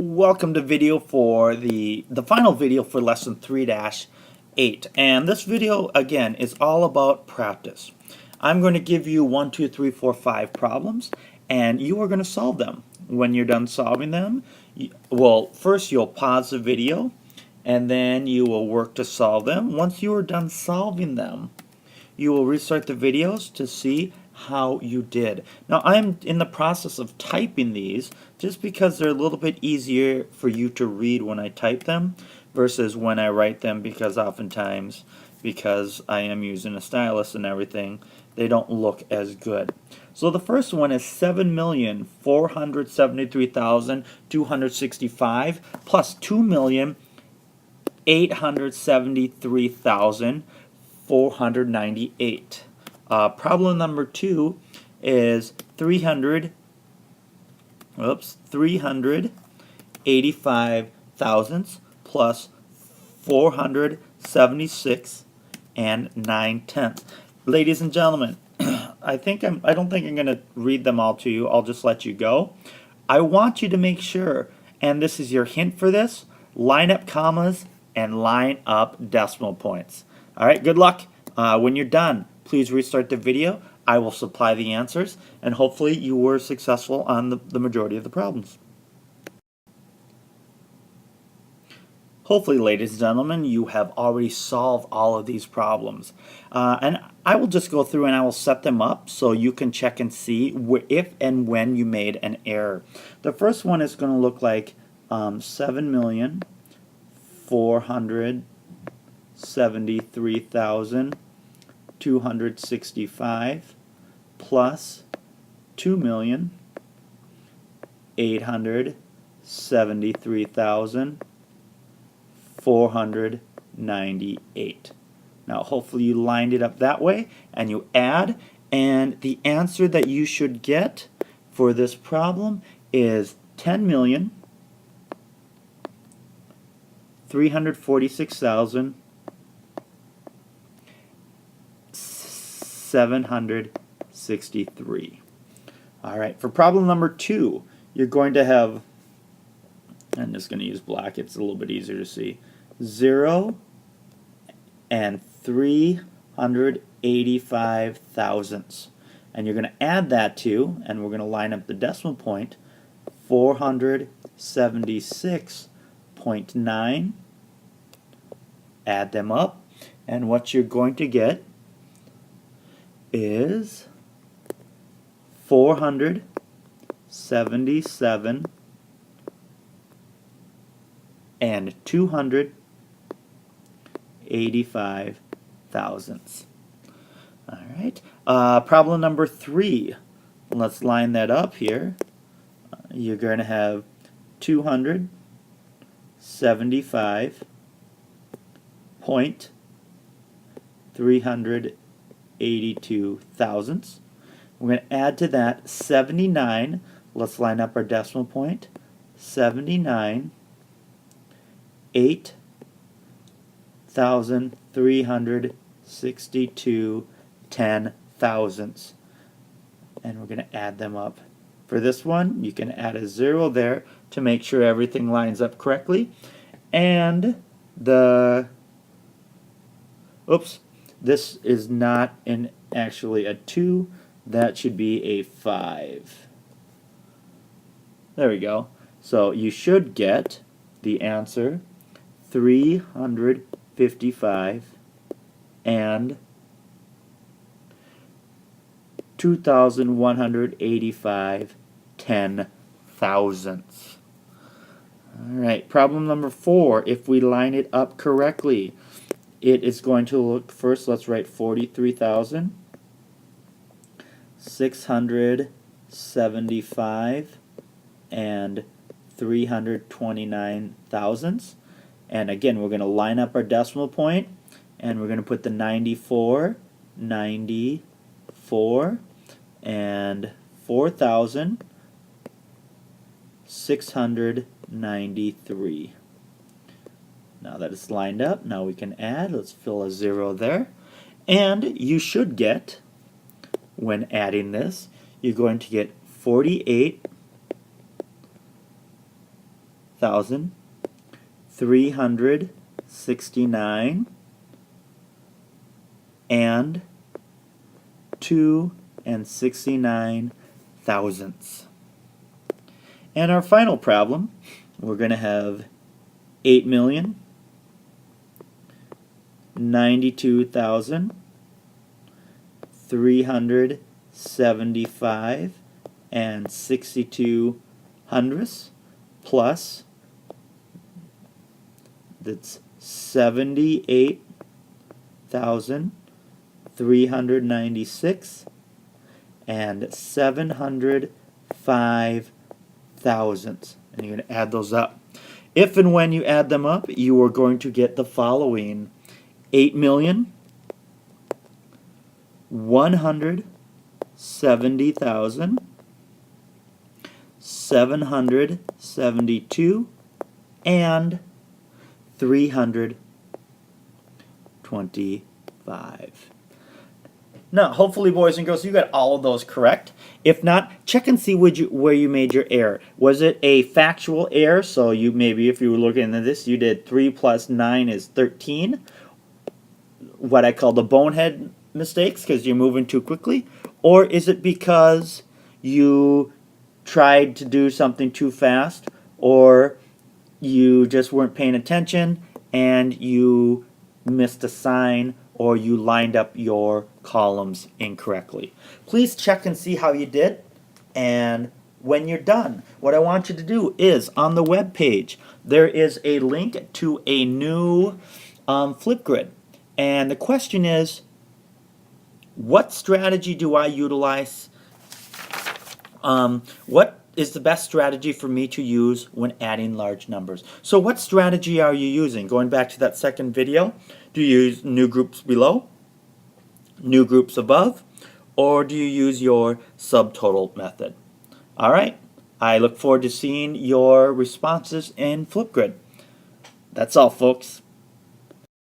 Welcome to video for the final video for lesson 3-8, and this video again is all about practice. I'm going to give you 1, 2, 3, 4, 5 problems, and you are going to solve them. When you're done solving them, first you'll pause the video and then you will work to solve them. Once you are done solving them, you will restart the videos to see how you did. Now I'm in the process of typing these just because they're a little bit easier for you to read when I type them versus when I write them, because oftentimes, because I am using a stylus and everything, they don't look as good. So the first one is 7,473,265 plus 2,873,498. Problem number 2 is 385 thousandths plus 476 and 9/10. Ladies and gentlemen, I don't think I'm going to read them all to you. I'll just let you go. I want you to make sure, and this is your hint for this, line up commas and line up decimal points. All right, good luck. When you're done, please restart the video. I will supply the answers, and hopefully you were successful on the majority of the problems. Hopefully, ladies and gentlemen, you have already solved all of these problems. And I will just go through and I will set them up so you can check and see if and when you made an error. The first one is going to look like 7,473,265 plus 2,873,498. Now hopefully you lined it up that way and you add, and the answer that you should get for this problem is 10,346,763. All right, for problem number 2, you're going to have, I'm just going to use black, it's a little bit easier to see, 0 and 385 thousandths. And you're going to add that to, and we're going to line up the decimal point, 476.9. Add them up, and what you're going to get is 477 and 285 thousandths. All right. Problem number 3. Let's line that up here. You're going to have 275.382 thousandths. We're going to add to that 79. Let's line up our decimal point. 79 8,362 10 thousandths, and we're going to add them up. For this one, you can add a 0 there to make sure everything lines up correctly. And this is not actually a 2, that should be a 5. There we go. So you should get the answer 355 and 2,185 10 thousandths. Alright, problem number 4. If we line it up correctly, it is going to look, first let's write 43,675 and 329 thousandths. And again, we're going to line up our decimal point, and we're going to put the 94, 94, and 4,693. Now that it's lined up, now we can add. Let's fill a 0 there. And you should get, when adding this, you're going to get 48 1,369 and 2 69 thousandths. And our final problem, we're going to have 8,092,375 and 62 hundredths plus, that's 78,396 and 705 thousandths. And you're going to add those up. If and when you add them up, you are going to get the following: 8,170,772 and 325. Now, hopefully, boys and girls, you got all of those correct. If not, check and see where you made your error. Was it a factual error? So you maybe, if you were looking at this, you did 3 plus 9 is 13. What I call the bonehead mistakes, because you're moving too quickly. Or is it because you tried to do something too fast, or you just weren't paying attention and you missed a sign, or you lined up your columns incorrectly? Please check and see how you did. And when you're done, what I want you to do is, on the web page, there is a link to a new Flipgrid. And the question is, what strategy do I utilize? What is the best strategy for me to use when adding large numbers? So what strategy are you using? Going back to that second video, do you use new groups below, new groups above, or do you use your subtotal method? All right, I look forward to seeing your responses in Flipgrid. That's all, folks.